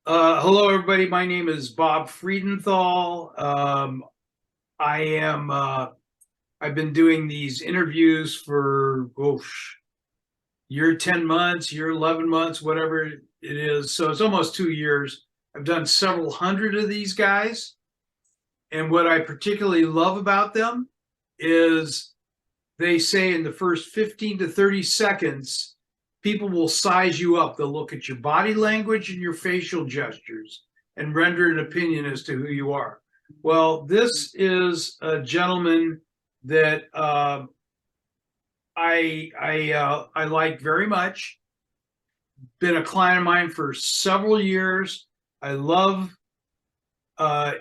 Hello, everybody. My name is Bob Friedenthal. I am. I've been doing these interviews for year 10 months, year 11 months, whatever it is. So it's almost 2 years. I've done several hundred of these guys, and what I particularly love about them is they say in the first 15 to 30 seconds, people will size you up. They'll look at your body language and your facial gestures and render an opinion as to who you are. Well, this is a gentleman that I like very much. Been a client of mine for several years. I love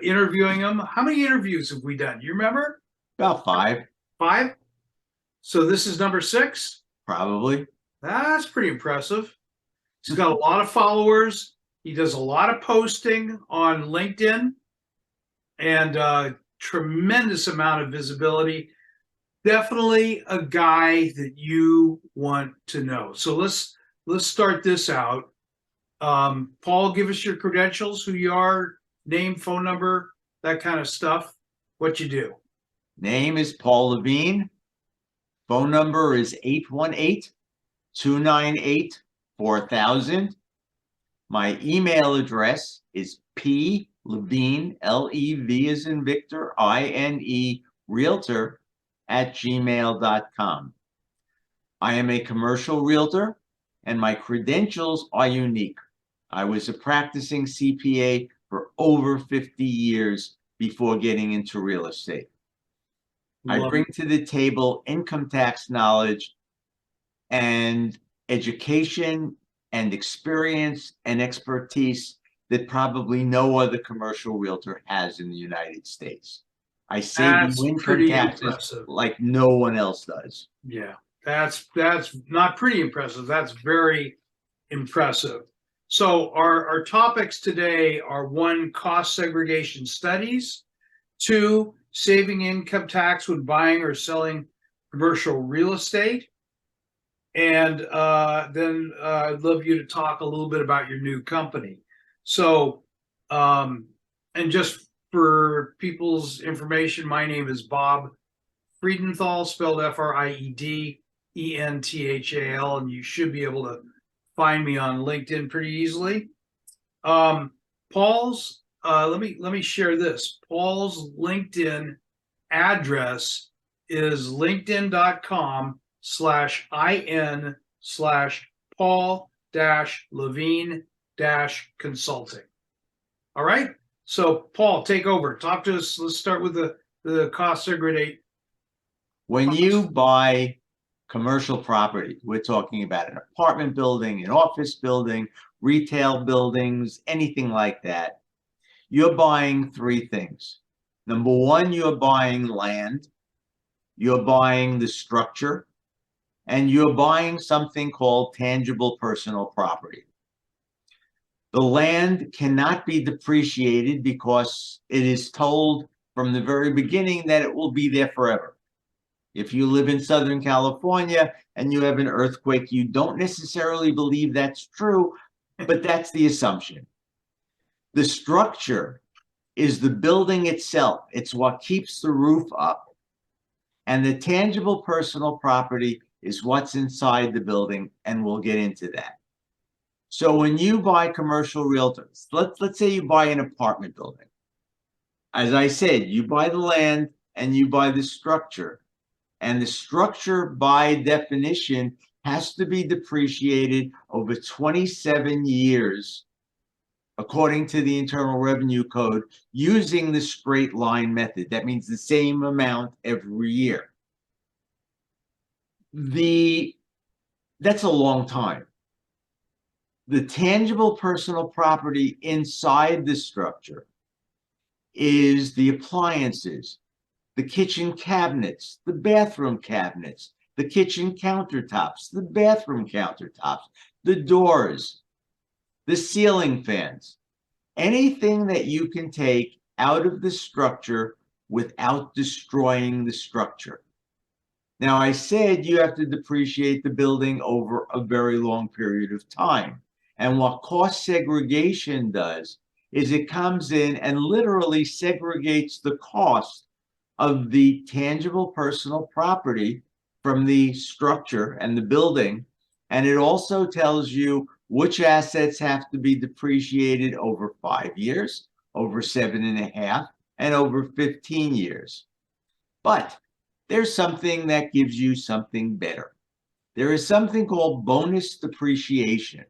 interviewing him. How many interviews have we done? You remember? About five, Five? So this is number six? probably. That's pretty impressive. He's got a lot of followers. He does a lot of posting on LinkedIn and tremendous amount of visibility. Definitely a guy that you want to know. So let's start this out. Paul, give us your credentials, who you are, name, phone number, that kind of stuff. What you do. Name is Paul Levine. Phone number is 818-298-4000. My email address is plevine, L-E-V as in Victor, I-N-E, realtor @gmail.com. I am a commercial realtor, and my credentials are unique. I was a practicing CPA for over 50 years before getting into real estate. I bring to the table income tax knowledge and education and experience and expertise that probably no other commercial realtor has in the United States. I save you income taxes impressive. like no one else does. Yeah, that's not pretty impressive. That's very impressive. So our topics today are: one, cost segregation studies; two, saving income tax when buying or selling commercial real estate; and then I'd love you to talk a little bit about your new company. So, and just for people's information, my name is Bob Friedenthal, spelled Friedenthal, and you should be able to find me on LinkedIn pretty easily. Paul's let me share this. Paul's LinkedIn address is linkedin.com/in/Paul-Levine-consulting. All right. So Paul, take over. Talk to us. Let's start with the cost segregate. When you buy commercial property, we're talking about an apartment building, an office building, retail buildings, anything like that. You're buying three things. Number one, you're buying land, you're buying the structure, and you're buying something called tangible personal property. The land cannot be depreciated because it is told from the very beginning that it will be there forever. If you live in Southern California and you have an earthquake, you don't necessarily believe that's true, but that's the assumption. The structure is the building itself. It's what keeps the roof up. And the tangible personal property is what's inside the building, and we'll get into that. So when you buy commercial realtors, let's say you buy an apartment building. As I said, you buy the land and you buy the structure. And the structure, by definition, has to be depreciated over 27 years, according to the Internal Revenue Code, using the straight line method. That means the same amount every year. That's a long time. The tangible personal property inside the structure is the appliances, the kitchen cabinets, the bathroom cabinets, the kitchen countertops, the bathroom countertops, the doors, the ceiling fans, anything that you can take out of the structure without destroying the structure. Now, I said you have to depreciate the building over a very long period of time. And what cost segregation does is it comes in and literally segregates the cost of the tangible personal property from the structure and the building. And it also tells you which assets have to be depreciated over 5 years, over 7.5, and over 15 years. But there's something that gives you something better. There is something called bonus depreciation.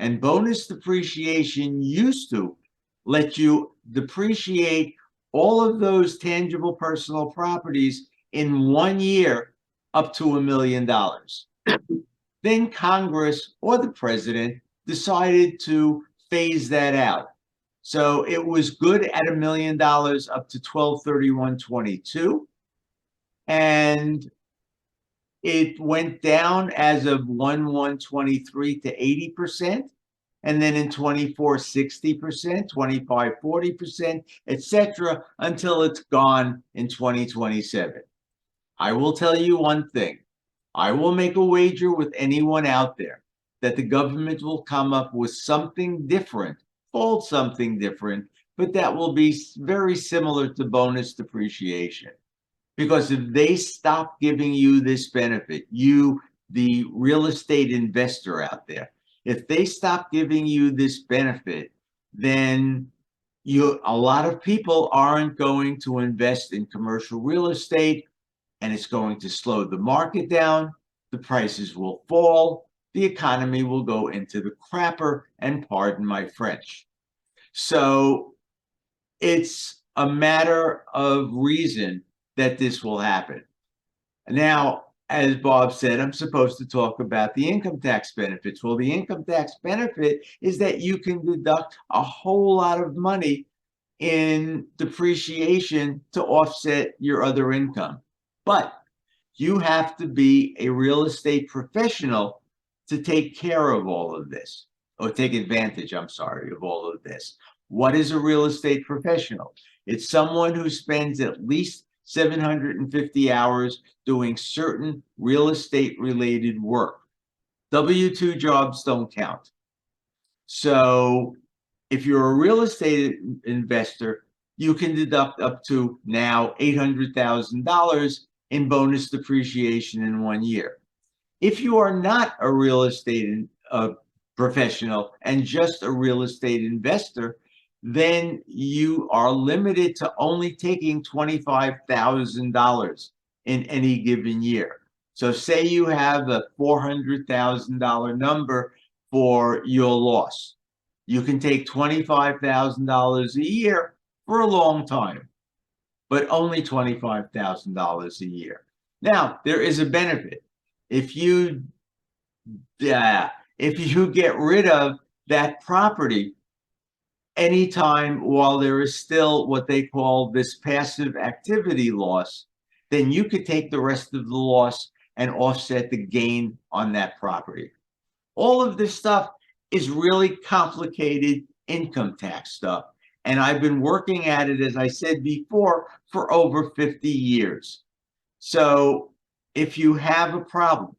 And bonus depreciation used to let you depreciate all of those tangible personal properties in 1 year up to $1 million. Then Congress or the president decided to phase that out. So it was good at $1 million up to 12/31/22. And it went down as of 1/1/23 to 80%. And then in 24, 60%, 25, 40%, etc., until it's gone in 2027. I will tell you one thing. I will make a wager with anyone out there that the government will come up with something different, called something different, but that will be very similar to bonus depreciation. Because if they stop giving you this benefit, you, the real estate investor out there, if they stop giving you this benefit, then a lot of people aren't going to invest in commercial real estate, and it's going to slow the market down. The prices will fall. The economy will go into the crapper, and pardon my French. So it's a matter of reason that this will happen. Now, as Bob said, I'm supposed to talk about the income tax benefits. Well, the income tax benefit is that you can deduct a whole lot of money in depreciation to offset your other income. But you have to be a real estate professional to take care of all of this, or take advantage, I'm sorry, of all of this. What is a real estate professional? It's someone who spends at least 750 hours doing certain real estate related work. W-2 jobs don't count. So if you're a real estate investor, you can deduct up to now $800,000 in bonus depreciation in 1 year. If you are not a real estate professional and just a real estate investor, then you are limited to only taking $25,000 in any given year. So say you have a $400,000 number for your loss. You can take $25,000 a year for a long time, but only $25,000 a year. Now, there is a benefit. If you get rid of that property anytime while there is still what they call this passive activity loss, then you could take the rest of the loss and offset the gain on that property. All of this stuff is really complicated income tax stuff. And I've been working at it, as I said before, for over 50 years. So if you have a problem,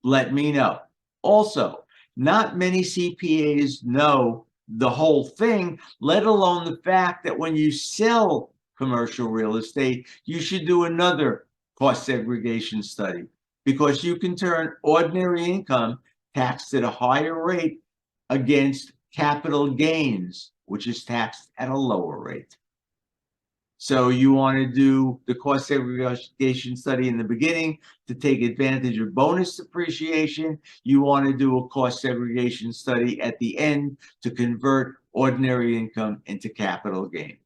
let me know. Also, not many CPAs know the whole thing, let alone the fact that when you sell commercial real estate, you should do another cost segregation study, because you can turn ordinary income taxed at a higher rate against capital gains, which is taxed at a lower rate. So you want to do the cost segregation study in the beginning to take advantage of bonus depreciation. You want to do a cost segregation study at the end to convert ordinary income into capital gain.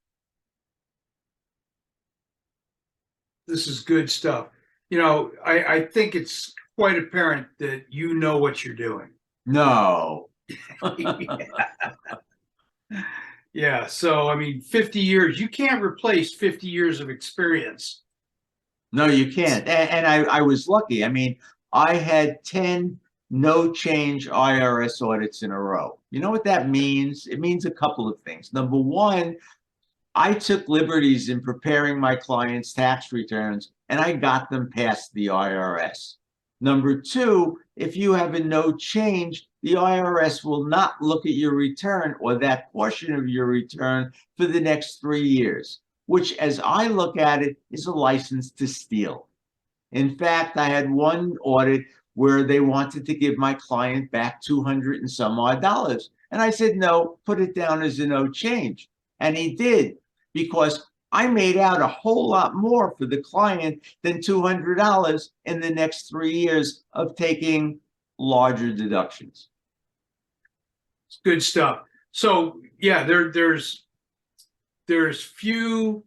This is good stuff. You know, I think it's quite apparent that you know what you're doing. No. Yeah. So, I mean, 50 years, you can't replace 50 years of experience. No, you can't. And I was lucky. I mean, I had 10 no change IRS audits in a row. You know what that means? It means a couple of things. Number one, I took liberties in preparing my clients' tax returns, and I got them past the IRS. Number two, if you have a no change, the IRS will not look at your return or that portion of your return for the next 3 years, which, as I look at it, is a license to steal. In fact, I had one audit where they wanted to give my client back 200 and some odd dollars. And I said, no, put it down as a no change. And he did, because I made out a whole lot more for the client than $200 in the next 3 years of taking larger deductions. It's good stuff. So yeah, there's few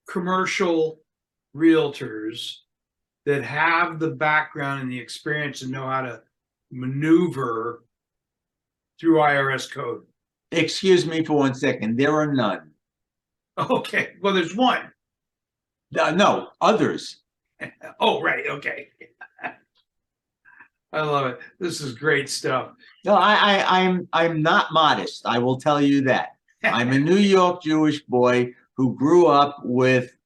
commercial realtors that have the background and the experience and know how to maneuver through IRS code. Excuse me for 1 second. There are none. Okay, well, there's one. No, others. Oh, right. Okay. I love it. This is great stuff. No, I'm not modest. I will tell you that. I'm a New York Jewish boy who grew up with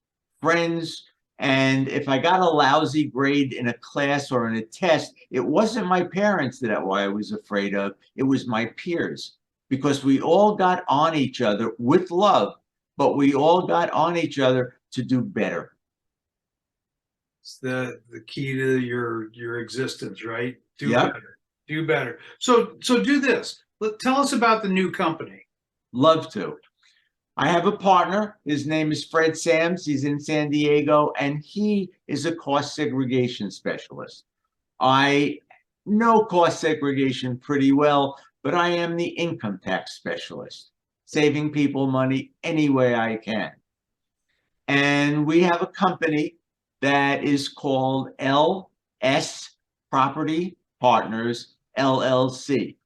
friends, and if I got a lousy grade in a class or in a test, it wasn't my parents that I was afraid of. It was my peers, because we all got on each other with love, but we all got on each other to do better. It's the key to your existence, right? Do Yep. better. Do better. So do this. Tell us about the new company. Love to. I have a partner. His name is Fred Sams. He's in San Diego, and he is a cost segregation specialist. I know cost segregation pretty well, but I am the income tax specialist, saving people money any way I can. And we have a company that is called LS Property Partners, LLC.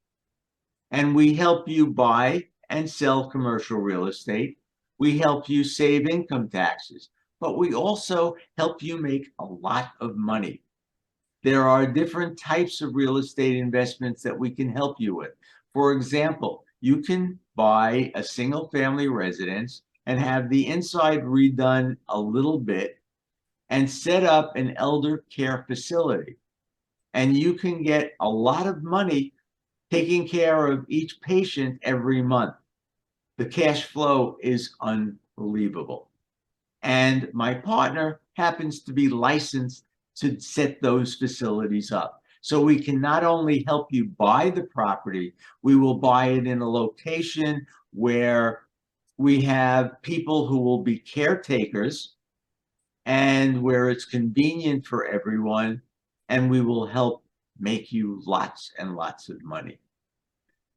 And we help you buy and sell commercial real estate. We help you save income taxes, but we also help you make a lot of money. There are different types of real estate investments that we can help you with. For example, you can buy a single family residence and have the inside redone a little bit and set up an elder care facility. And you can get a lot of money taking care of each patient every month. The cash flow is unbelievable. And my partner happens to be licensed to set those facilities up. So we can not only help you buy the property, we will buy it in a location where we have people who will be caretakers and where it's convenient for everyone, and we will help make you lots and lots of money.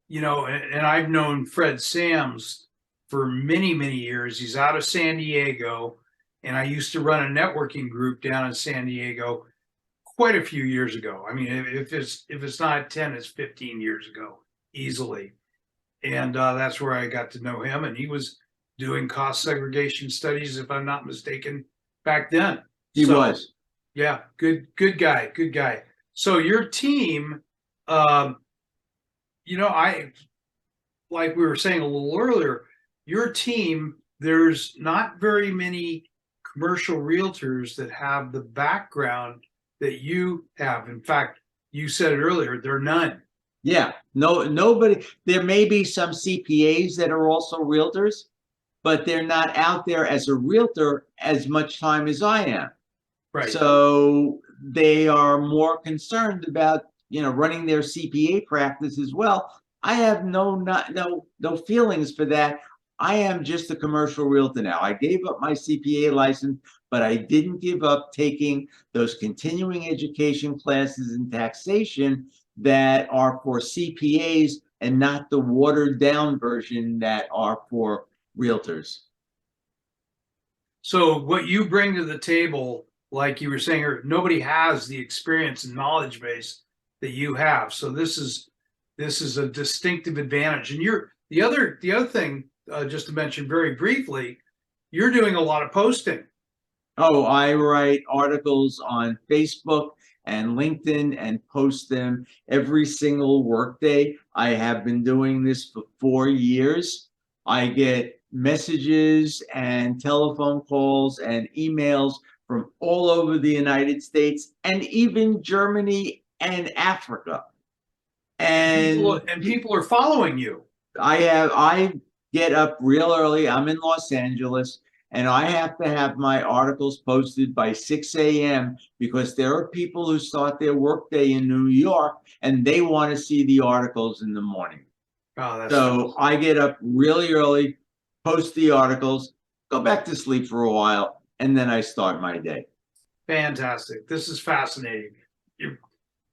You know, and I've known Fred Sams for many, many years. He's out of San Diego, and I used to run a networking group down in San Diego quite a few years ago. I mean, if it's not 10, it's 15 years ago, easily. And that's where I got to know him, and he was doing cost segregation studies, if I'm not mistaken, back then. He was. Yeah, good guy. So your team, you know, like we were saying a little earlier, your team, there's not very many commercial realtors that have the background that you have. In fact, you said it earlier, there are none. Yeah, nobody. There may be some CPAs that are also realtors, but they're not out there as a realtor as much time as I am. Right. So they are more concerned about, running their CPA practice as well. I have no feelings for that. I am just a commercial realtor now. I gave up my CPA license, but I didn't give up taking those continuing education classes in taxation that are for CPAs and not the watered down version that are for realtors. So what you bring to the table, like you were saying, nobody has the experience and knowledge base that you have. So this is a distinctive advantage. And the other thing, just to mention very briefly, you're doing a lot of posting. Oh, I write articles on Facebook and LinkedIn and post them every single workday. I have been doing this for 4 years. I get messages and telephone calls and emails from all over the United States and even Germany and Africa. And People are following you. I get up real early. I'm in Los Angeles, and I have to have my articles posted by 6 a.m. because there are people who start their workday in New York and they want to see the articles in the morning. Oh, that's So I get up really early, post the articles, go back to sleep for a while, and then I start my day. fantastic. This is fascinating. You're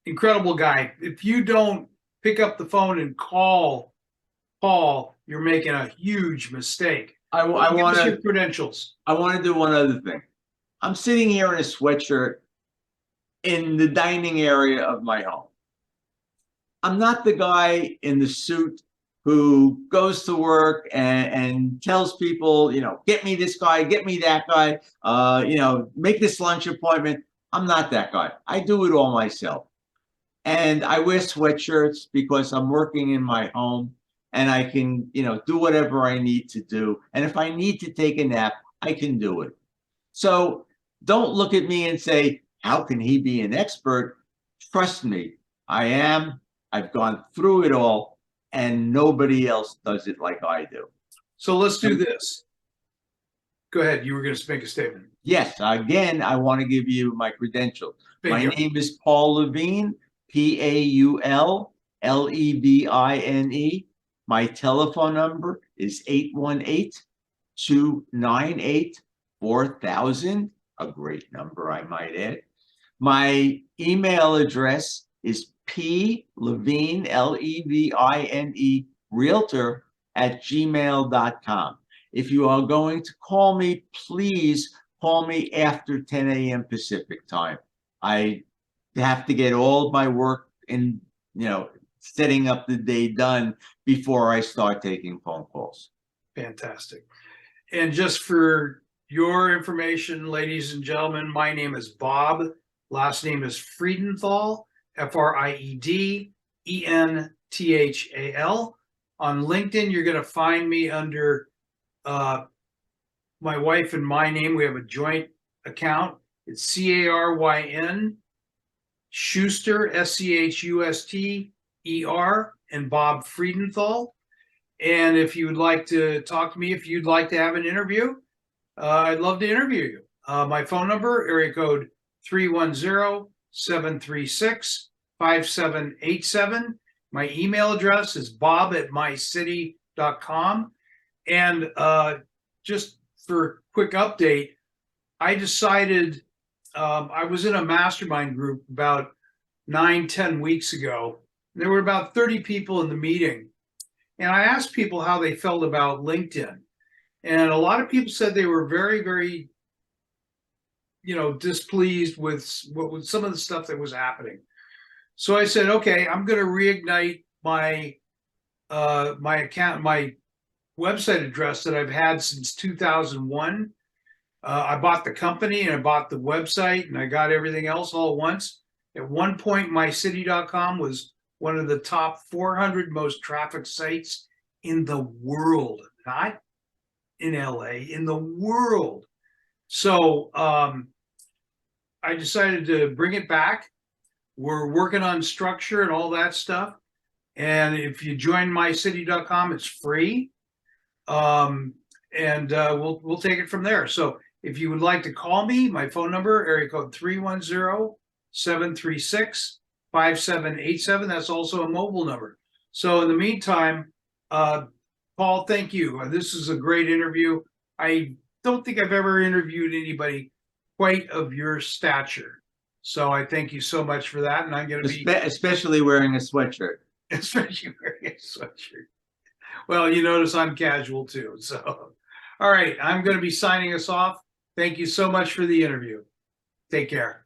incredible guy. If you don't pick up the phone and call Paul, you're making a huge mistake. I Give want us to your credentials. I want to do one other thing. I'm sitting here in a sweatshirt in the dining area of my home. I'm not the guy in the suit who goes to work and tells people, get me this guy, get me that guy, make this lunch appointment. I'm not that guy. I do it all myself. And I wear sweatshirts because I'm working in my home and I can, do whatever I need to do. And if I need to take a nap, I can do it. So don't look at me and say, how can he be an expert? Trust me, I am. I've gone through it all, and nobody else does it like I do. So let's do this. Go ahead. You were going to make a statement. Yes, again, I want to give you my credentials. My name is Paul Levine, Paul-Levine. My telephone number is 818-298-4000, a great number, I might add. My email address is plevine, Levine, realtor@gmail.com. If you are going to call me, please call me after 10 a.m. Pacific time. I have to get all of my work in, setting up the day done before I start taking phone calls. Fantastic. And just for your information, ladies and gentlemen, my name is Bob. Last name is Friedenthal, Friedenthal. On LinkedIn, you're going to find me under my wife and my name. We have a joint account. It's Caryn Schuster, Schuster, and Bob Friedenthal. And if you would like to talk to me, if you'd like to have an interview, I'd love to interview you. My phone number, area code 310-736-5787. My email address is bob@mycity.com. And just for a quick update, I decided I was in a mastermind group about 9-10 weeks ago. There were about 30 people in the meeting. And I asked people how they felt about LinkedIn. And a lot of people said they were very, very, displeased with some of the stuff that was happening. So I said, okay, I'm going to reignite my account, my website address that I've had since 2001. I bought the company and I bought the website and I got everything else all at once. At one point, mycity.com was one of the top 400 most trafficked sites in the world, not in LA, in the world. So I decided to bring it back. We're working on structure and all that stuff. And if you join mycity.com, it's free. And we'll take it from there. So if you would like to call me, my phone number, area code 310-736-5787. That's also a mobile number. So in the meantime, Paul, thank you. This is a great interview. I don't think I've ever interviewed anybody quite of your stature. So I thank you so much for that. And I'm going to be especially wearing a sweatshirt. Especially wearing a sweatshirt. Well, you notice I'm casual too. So, all right, I'm going to be signing us off. Thank you so much for the interview. Take care.